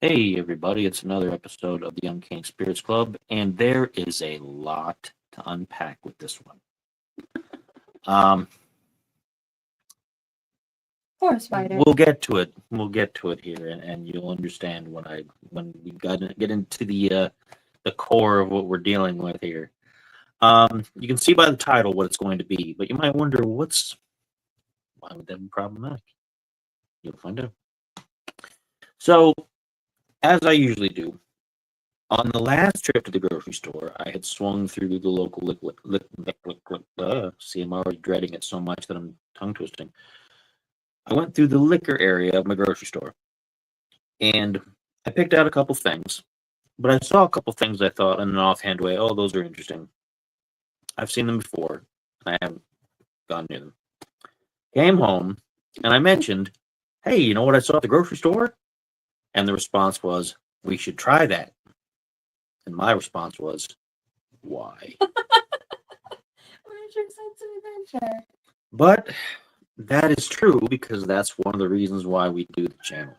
Hey everybody, it's another episode of the Uncanny Spirits Club, and there is a lot to unpack with this one. Um, Forest spider. we'll get to it. We'll get to it here, and you'll understand when we get into the core of what we're dealing with here. You can see by the title what it's going to be, but you might wonder why would that be problematic? You'll find out. So, as I usually do, on the last trip to the grocery store, I had swung through the local see, I'm already dreading it so much that I'm tongue twisting. I went through the liquor area of my grocery store, and I picked out a couple things. But I saw a couple things I thought in an offhand way, oh, those are interesting. I've seen them before, and I haven't gone near them. Came home, and I mentioned, hey, you know what I saw at the grocery store? And the response was, we should try that. And my response was, why? What is your sense of adventure? But that is true because that's one of the reasons why we do the channel.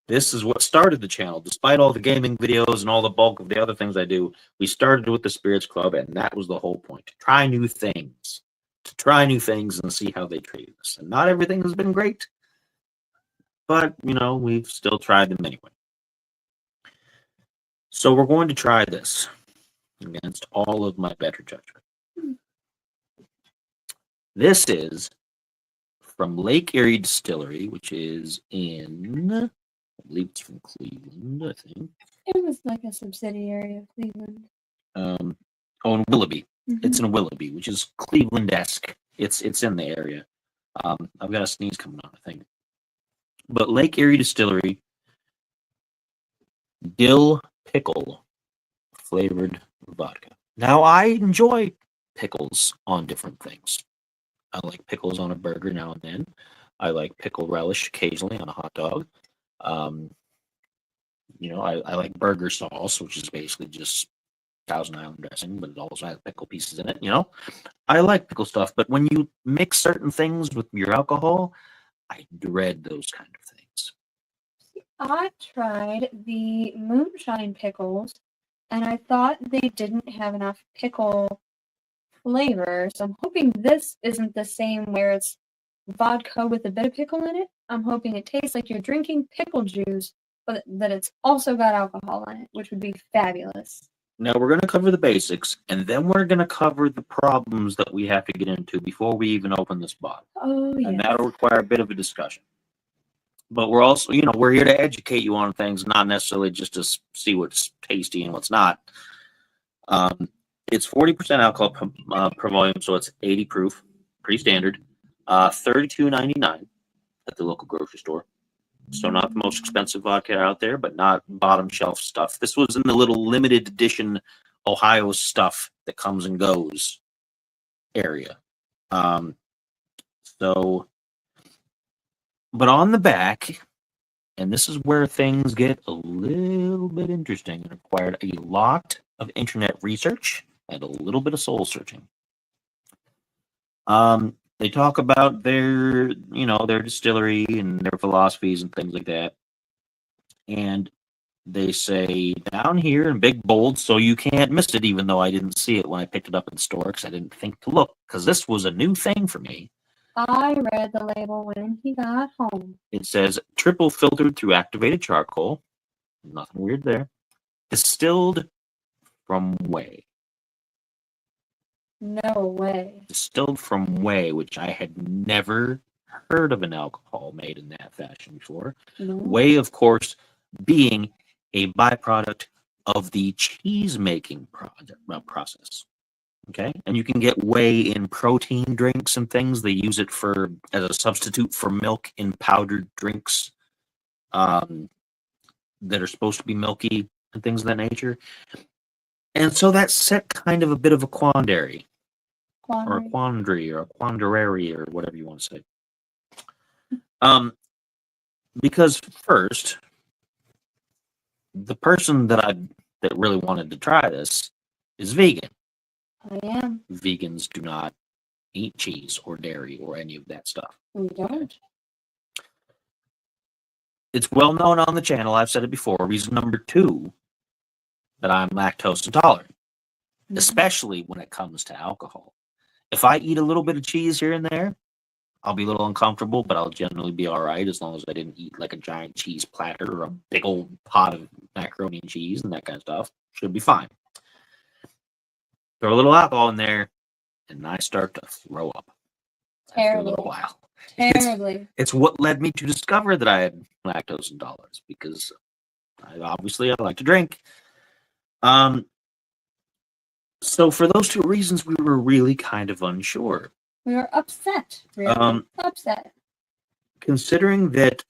This is what started the channel. Despite all the gaming videos and all the bulk of the other things I do, we started with the Spirits Club, and that was the whole point. To try new things. To try new things and see how they treat us. And not everything has been great, but, we've still tried them anyway. So we're going to try this against all of my better judgment. This is from Lake Erie Distillery, which is I believe it's from Cleveland, I think. It was like a subsidiary of Cleveland. In Willoughby. Mm-hmm. It's in Willoughby, which is Cleveland-esque. It's in the area. I've got a sneeze coming on, I think. But Lake Erie Distillery, dill pickle flavored vodka. Now, I enjoy pickles on different things. I like pickles on a burger now and then. I like pickle relish occasionally on a hot dog. I like burger sauce, which is basically just Thousand Island dressing, but it also has pickle pieces in it. I like pickle stuff, but when you mix certain things with your alcohol, I dread those kind of things. I tried the moonshine pickles, and I thought they didn't have enough pickle flavor, so I'm hoping this isn't the same where it's vodka with a bit of pickle in it. I'm hoping it tastes like you're drinking pickle juice, but that it's also got alcohol in it, which would be fabulous. Now we're going to cover the basics, and then we're going to cover the problems that we have to get into before we even open this bottle. Oh, yeah. And that'll require a bit of a discussion. But we're also, we're here to educate you on things, not necessarily just to see what's tasty and what's not. It's 40% alcohol per volume, so it's 80 proof, pretty standard. $32.99 at the local grocery store. So not the most expensive vodka out there, but not bottom shelf stuff. This was in the little limited edition Ohio stuff that comes and goes area. But on the back, and this is where things get a little bit interesting. It required a lot of internet research and a little bit of soul searching. They talk about their distillery and their philosophies and things like that. And they say down here in big bold, so you can't miss it, even though I didn't see it when I picked it up in the store because I didn't think to look, because this was a new thing for me. I read the label when he got home. It says triple filtered through activated charcoal. Nothing weird there. Distilled from whey. No way. Distilled from whey, which I had never heard of an alcohol made in that fashion before. No. Whey, of course, being a byproduct of the cheese making process. Okay, and you can get whey in protein drinks and things. They use it as a substitute for milk in powdered drinks that are supposed to be milky and things of that nature. And so that set kind of a bit of a quandary. Or a quandary, or a quandary, or whatever you want to say. Because first, the person that really wanted to try this is vegan. I am. Vegans do not eat cheese or dairy or any of that stuff. We don't. it's well known on the channel. I've said it before. Reason number 2 that I'm lactose intolerant, especially when it comes to alcohol. If I eat a little bit of cheese here and there, I'll be a little uncomfortable, but I'll generally be all right as long as I didn't eat like a giant cheese platter or a big old pot of macaroni and cheese and that kind of stuff. Should be fine. Throw a little alcohol in there, and I start to throw up after a little while. Terribly. It's what led me to discover that I had lactose intolerance, because I like to drink. So for those 2 reasons, we were really kind of unsure. We were upset. Really upset. Considering that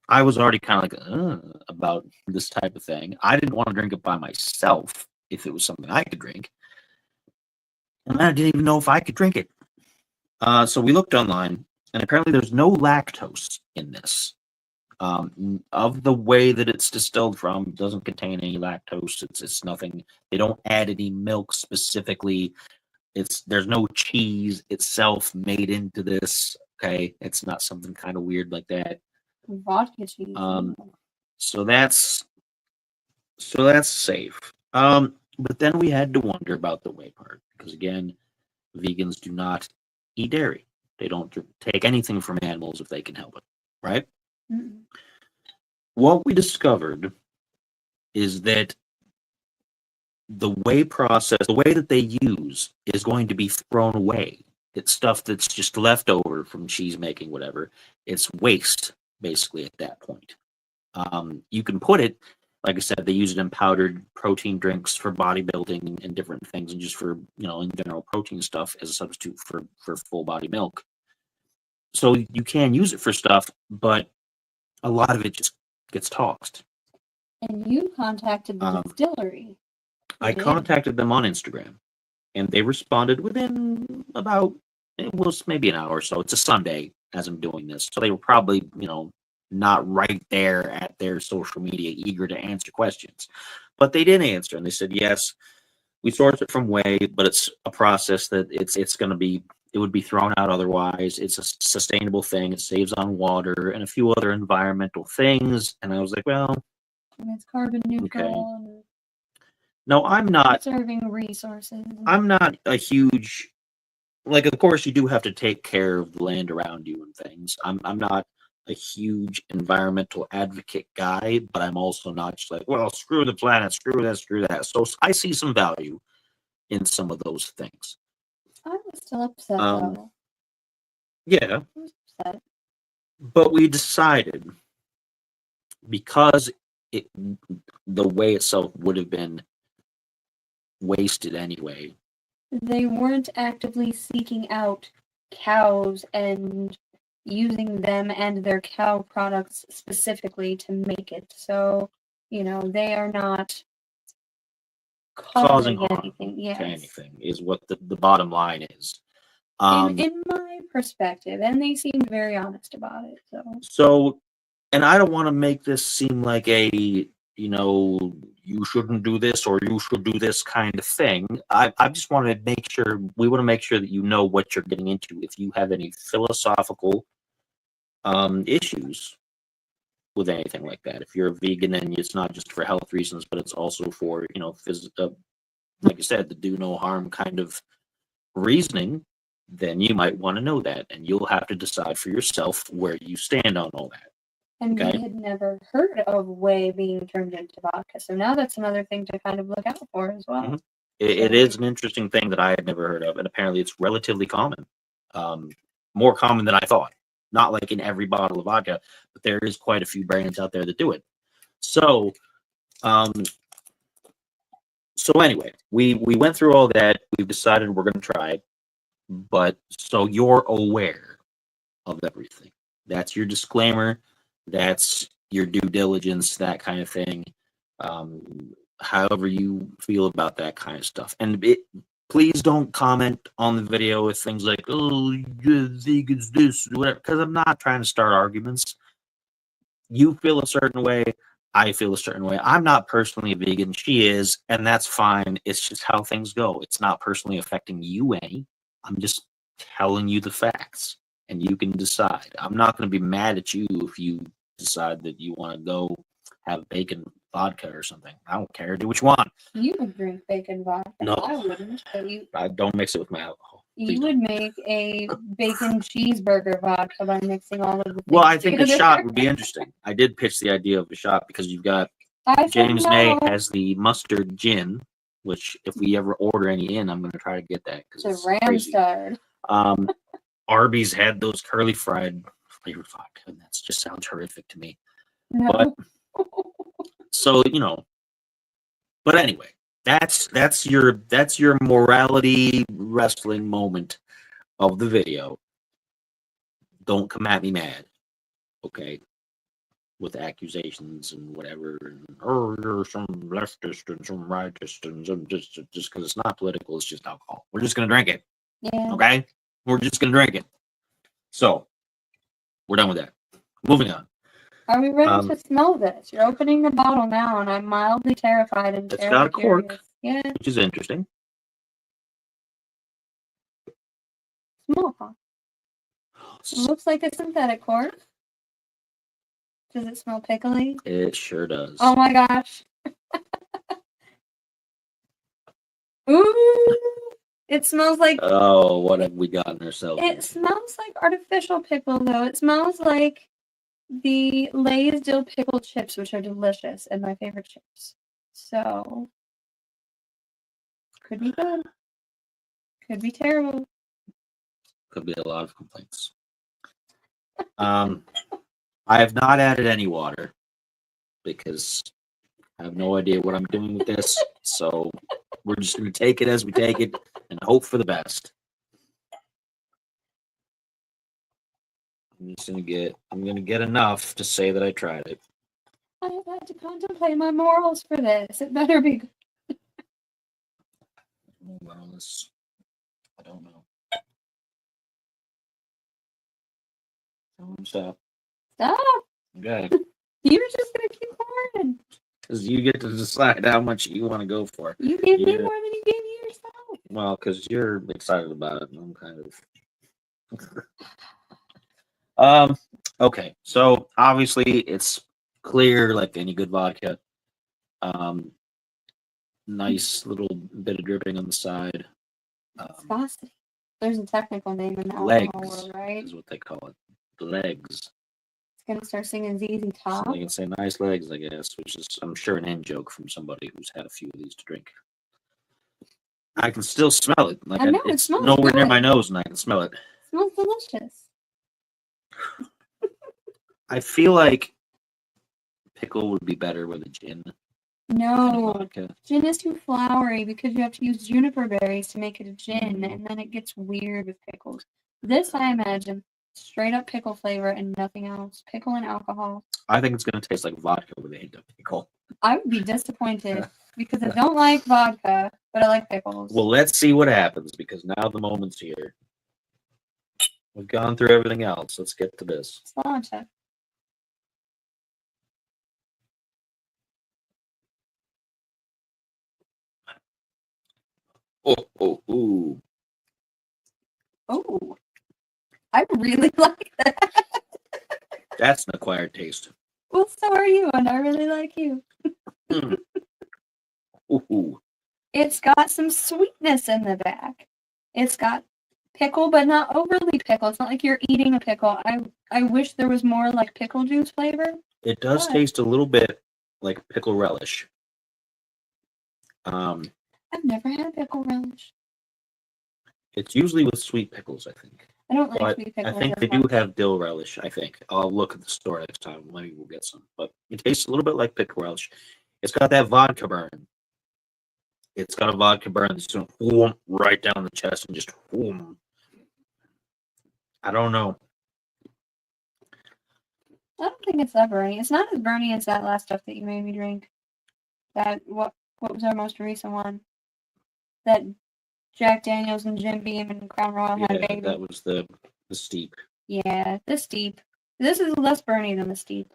I was already kind of like about this type of thing, I didn't want to drink it by myself if it was something I could drink. And I didn't even know if I could drink it. So we looked online, and apparently there's no lactose in this. Of the way that it's distilled from, it doesn't contain any lactose. It's nothing. They don't add any milk specifically. There's no cheese itself made into this. Okay, it's not something kind of weird like that. Vodka cheese. So that's safe. But then we had to wonder about the whey part, because again, vegans do not eat dairy. They don't take anything from animals if they can help it, right? Mm-mm. What we discovered is that the whey process, the way that they use, is going to be thrown away. It's stuff that's just left over from cheese making, whatever. It's waste, basically, at that point. You can put it, like I said, they use it in powdered protein drinks for bodybuilding and different things, and just for, in general protein stuff as a substitute for full body milk. So you can use it for stuff, but a lot of it just gets tossed. And you contacted the distillery. I contacted them on Instagram, and they responded within about, it was maybe an hour or so. It's a Sunday as I'm doing this, so they were probably, not right there at their social media eager to answer questions. But they did answer, and they said, yes, we source it from whey, but it's a process that it's going to be, it would be thrown out otherwise. It's a sustainable thing. It saves on water and a few other environmental things. And I was like, well, and it's carbon neutral. Okay. And no, I'm not conserving resources. I'm not a huge, like, of course you do have to take care of the land around you and things. I'm not a huge environmental advocate guy, but I'm also not just like, well, screw the planet, screw that, screw that. So I see some value in some of those things. I was still upset though. Yeah. I was upset. But we decided, because the whey itself would have been wasted anyway. They weren't actively seeking out cows and using them and their cow products specifically to make it. So, they are not causing harm anything. Yes. to anything is what the bottom line is. In my perspective, and they seemed very honest about it. So, and I don't want to make this seem like a, you shouldn't do this or you should do this kind of thing. I just want to make sure, we want to make sure that you know what you're getting into. If you have any philosophical issues with anything like that, if you're a vegan and it's not just for health reasons, but it's also for, like I said, the do no harm kind of reasoning, then you might want to know that, and you'll have to decide for yourself where you stand on all that. And Okay. we had never heard of whey being turned into vodka, so now that's another thing to kind of look out for as well. Mhm. It is an interesting thing that I had never heard of, and apparently it's relatively common, more common than I thought. Not like in every bottle of vodka, but there is quite a few brands out there that do it. So, anyway, we went through all that. We've decided we're going to try it, but so you're aware of everything. That's your disclaimer. That's your due diligence, that kind of thing. However you feel about that kind of stuff. And please don't comment on the video with things like, oh, vegans this, whatever, because I'm not trying to start arguments. You feel a certain way. I feel a certain way. I'm not personally a vegan. She is, and that's fine. It's just how things go. It's not personally affecting you any. I'm just telling you the facts, and you can decide. I'm not going to be mad at you if you decide that you want to go have bacon vodka or something. I don't care. Do what you want. You would drink bacon vodka. No. I wouldn't. But I don't mix it with my alcohol. you would make a bacon cheeseburger vodka by mixing all of the things Well, I think a together. shot would be interesting. I did pitch the idea of a shot because you've got I said James no. May has the mustard gin, which if we ever order any in, I'm going to try to get that because The it's crazy. Ramstard. Arby's had those curly fried flavored vodka, and that just sounds horrific to me. No. So but anyway, that's your morality wrestling moment of the video. Don't come at me mad, okay? With accusations and whatever, and you're some leftist and some rightist, and some just because it's not political, it's just alcohol. We're just gonna drink it, Yeah. okay? We're just gonna drink it. So we're done with that. Moving on. Are we ready to smell this? You're opening the bottle now, and I'm mildly terrified and It's terribly got a cork. curious. Yeah, Which is interesting. small cork. It looks like a synthetic cork. Does it smell pickly? It sure does. Oh my gosh. Ooh! It smells like... Oh, what have we gotten ourselves? It smells like artificial pickle, though. It smells like the Lay's dill pickle chips, which are delicious and my favorite chips. So, could be good. Could be terrible. Could be a lot of complaints. I have not added any water because I have no idea what I'm doing with this. So we're just going to take it as we take it and hope for the best. I'm going to get enough to say that I tried it. I have had to contemplate my morals for this. It better be good. I don't know. Stop. Stop! Okay. You were just gonna keep pouring. Because you get to decide how much you want to go for. You gave me Yeah. more than you gave me yourself. Well, because you're excited about it, and I'm kind of. Okay, so obviously it's clear like any good vodka. Nice little bit of dripping on the side. Viscosity. There's a technical name in the alcohol Legs world, right? is what they call it. The legs. It's gonna start singing ZZ Top. So they can say nice legs, I guess, which is, I'm sure, an in joke from somebody who's had a few of these to drink. I can still smell it. Like I know, it it's smells nowhere near good. my nose, and I can smell it. It smells delicious. I feel like pickle would be better with a gin. No, Vodka. gin is too flowery because you have to use juniper berries to make it a gin, Mhm. and then it gets weird with pickles. This, I imagine, straight up pickle flavor and nothing else. Pickle and alcohol. I think it's going to taste like vodka with a hint of pickle. I would be disappointed because I don't like vodka, but I like pickles. Well, let's see what happens, because now the moment's here. We've gone through everything else. Let's get to this. It's vodka. Oh. Oh, I really like that. That's an acquired taste. Well, so are you, and I really like you. Mm. Ooh. It's got some sweetness in the back. It's got pickle, but not overly pickle. It's not like you're eating a pickle. I wish there was more like pickle juice flavor. It does But taste a little bit like pickle relish. I've never had pickle relish. It's usually with sweet pickles, I think. I don't like But sweet I pickles. think as they do much. have dill relish, I think. I'll look at the store next time. Maybe we'll get some. But it tastes a little bit like pickle relish. It's got that vodka burn. It's got a vodka burn that's going to right down the chest and just whoom. I don't know. I don't think it's that burny. It's not as burny as that last stuff that you made me drink. What was our most recent one? That Jack Daniels and Jim Beam and Crown Royal had Yeah, baby. that was the steep. Yeah, the steep. This is less burny than the steep.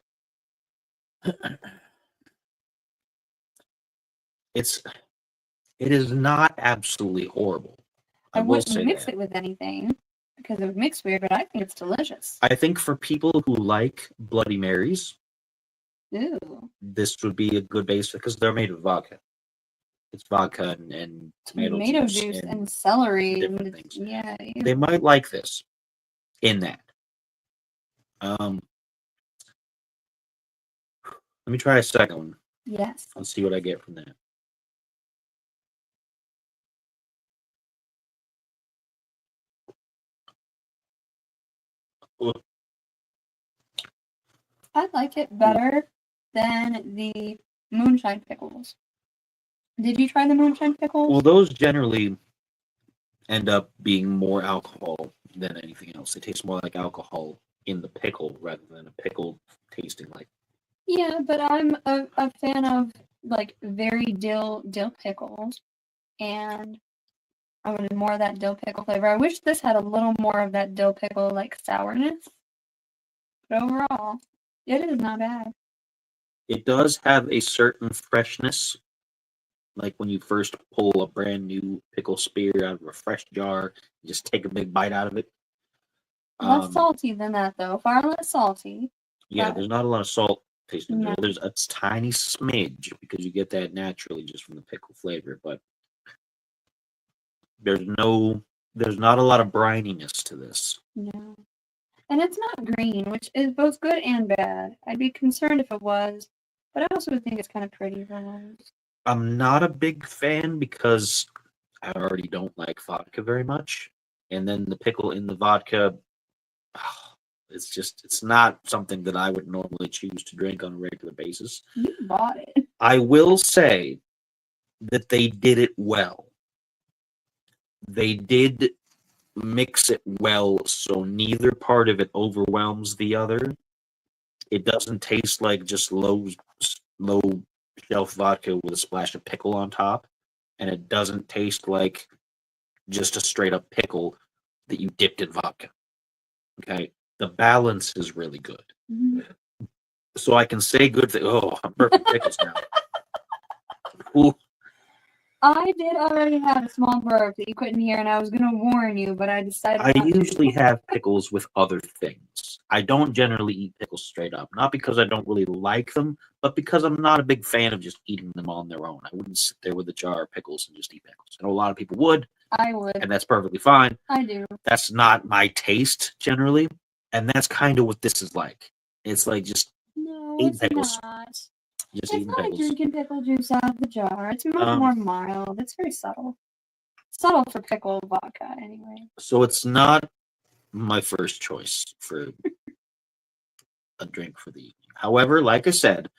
It is not absolutely horrible. I will wouldn't say mix that. it with anything. because it would mix weird, but I think it's delicious. I think for people who like Bloody Marys, Ooh. this would be a good base because they're made of vodka. It's vodka and Tomato juice and celery. different things. Yeah. They might like this in that. Let me try a second one. Yes. Let's see what I get from that. I like it better than the moonshine pickles. Did you try the moonshine pickles? Well, those generally end up being more alcohol than anything else. They taste more like alcohol in the pickle rather than a pickle tasting like. Yeah, but I'm a fan of like very dill pickles, and I wanted more of that dill pickle flavor. I wish this had a little more of that dill pickle like sourness, but overall, it is not bad. It does have a certain freshness, like when you first pull a brand new pickle spear out of a fresh jar, you just take a big bite out of it. Less salty than that though, far less salty. Yeah, but there's not a lot of salt tasting no. there. There's a tiny smidge because you get that naturally just from the pickle flavor, but there's not a lot of brininess to this. No. And it's not green, which is both good and bad. I'd be concerned if it was, but I also think it's kind of pretty for those. I'm not a big fan because I already don't like vodka very much. And then the pickle in the vodka, it's not something that I would normally choose to drink on a regular basis. You bought it. I will say that they did it well. They did mix it well, so neither part of it overwhelms the other. It doesn't taste like just low shelf vodka with a splash of pickle on top, and it doesn't taste like just a straight up pickle that you dipped in vodka. Okay, the balance is really good. Mm-hmm. So I can say good things. Oh, I'm perfect pickles now. Ooh. I did already have a small burp that you couldn't hear, and I was going to warn you, but I decided I not to. usually have pickles with other things. I don't generally eat pickles straight up. Not because I don't really like them, but because I'm not a big fan of just eating them on their own. I wouldn't sit there with a jar of pickles and just eat pickles. I know a lot of people would, I would. and that's perfectly fine. I do. That's not my taste generally, and that's kind of what this is like. It's like just No, eat it's pickles. not. Just It's eating not like pickles. drinking pickle juice out of the jar. It's much more mild. It's very subtle. Subtle for pickle vodka, anyway. So it's not my first choice for a drink for the evening. However, like I said,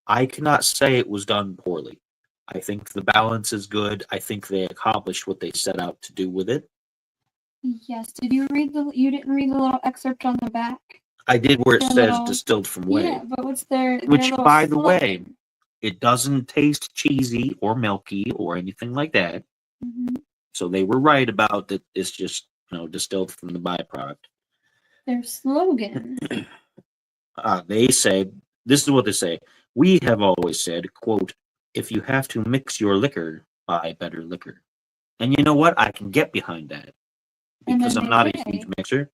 I cannot say it was done poorly. I think the balance is good. I think they accomplished what they set out to do with it. Yes. Did you read you didn't read the little excerpt on the back? I did where it Their says little- distilled from whey. Yeah, but what's their Which, little by the slogan? way, it doesn't taste cheesy or milky or anything like that. Mhm. So they were right about that. It's just distilled from the byproduct. Their slogan. They say, this is what they say. We have always said, quote, if you have to mix your liquor, buy better liquor. And you know what? I can get behind that because I'm not a huge mixer.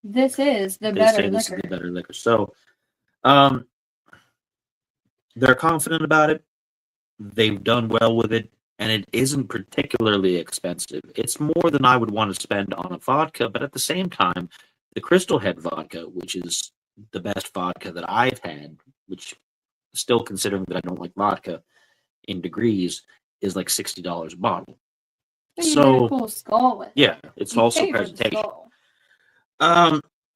This is the They better say this liquor. is the better liquor. So they're confident about it. They've done well with it. And it isn't particularly expensive. It's more than I would want to spend on a vodka. But at the same time, the Crystal Head vodka, which is the best vodka that I've had, which still considering that I don't like vodka in degrees, is like $60 a bottle. But you get a cool skull with it. Yeah, it's You also pay for the presentation. skull.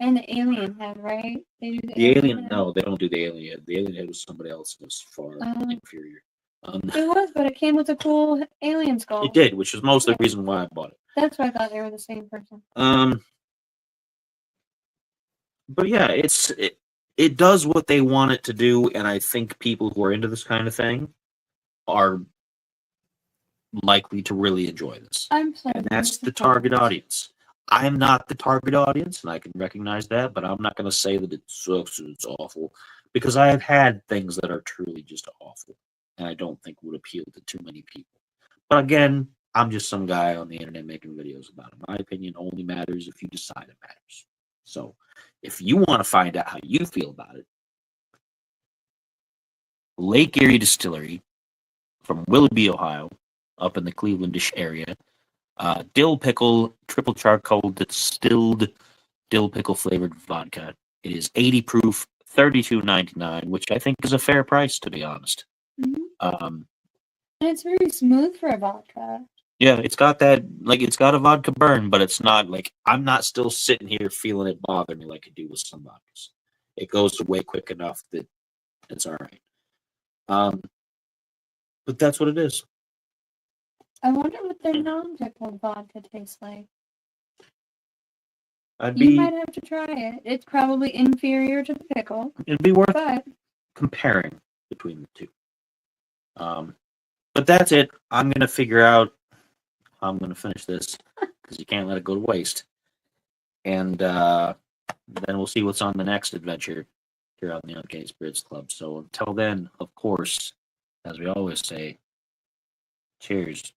And the alien head, right? They do the alien, head? no, they don't do the alien head. The alien head was somebody else that was far inferior. It was, but it came with a cool alien skull. It did, which was most of the reason why I bought it. That's why I thought they were the same person. But yeah, it does what they want it to do, and I think people who are into this kind of thing are likely to really enjoy this. I'm sorry. And that's the target audience. I'm not the target audience, and I can recognize that, but I'm not going to say that it sucks and it's awful, because I have had things that are truly just awful, and I don't think would appeal to too many people. But again, I'm just some guy on the internet making videos about it. My opinion only matters if you decide it matters. So if you want to find out how you feel about it, Lake Erie Distillery from Willoughby, Ohio, up in the Clevelandish area, dill pickle, triple charcoal distilled dill pickle flavored vodka. It is 80 proof, $32.99, which I think is a fair price, to be honest. Mhm. Um, And it's very smooth for a vodka. yeah, it's got that, like, it's got a vodka burn, but it's not like, I'm not still sitting here feeling it bother me like I do with some vodkas. It goes away quick enough that it's all right. But that's what it is. I wonder what their non-pickled vodka tastes like. I'd You be, might have to try it. It's probably inferior to the pickle, it'd be worth but comparing between the two. But that's it. I'm gonna figure out how I'm gonna finish this because you can't let it go to waste. And then we'll see what's on the next adventure here on the Uncanny Spirits Club. So until then, of course, as we always say, cheers.